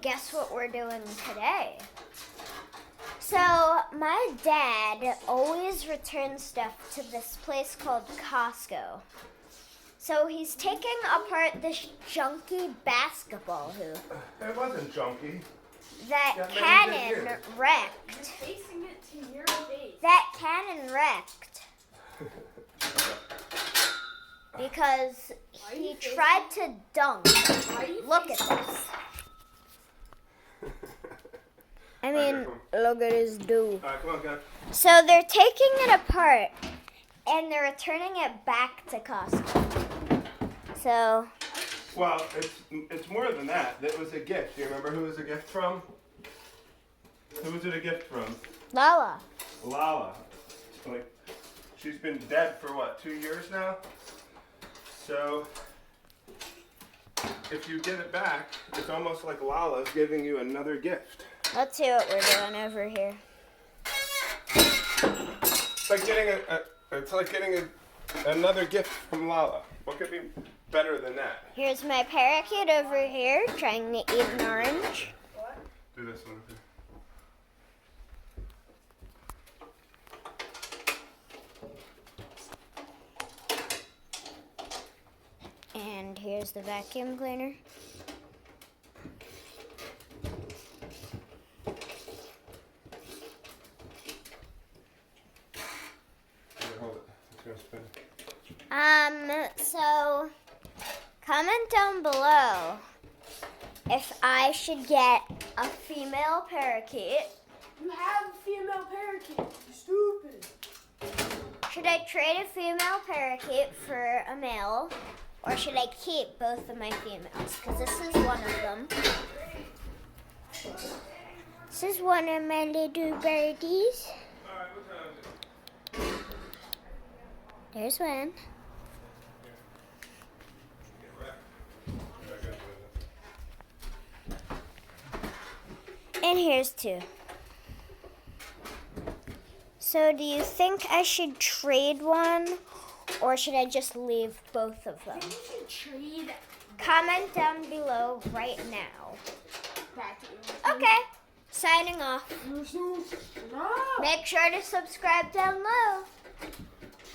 guess what we're doing today? So, my dad always returns stuff to this place called Costco. So, he's taking apart this junky basketball hoop It wasn't junky. that Yeah, maybe Cannon it wrecked. Facing it to your face. That Cannon wrecked because he tried to dunk. Look at this. I mean, look at his do. Alright, come on, guys. So they're taking it apart and they're returning it back to Costco. So, Well, it's more than that. It was a gift. Do you remember who it was a gift from? Who was it a gift from? Lala. Lala. Like, she's been dead for what, 2 years now? So, if you get it back, it's almost like Lala's giving you another gift. Let's see what we're doing over here. It's like getting another gift from Lala. What could be better than that? Here's my parakeet over here trying to eat an orange. Do this one. Okay. And here's the vacuum cleaner. Here, hold it. It's gonna spin. So comment down below if I should get a female parakeet. You have a female parakeet. You're stupid. Should I trade a female parakeet for a male? Or should I keep both of my females? Because this is one of them. This is one of my little birdies. Alright, what time is it? There's one. And here's two. So do you think I should trade one? Or should I just leave both of them? I think you should trade Comment down below right now. vacuum. Okay, signing off. No. Make sure to subscribe down low.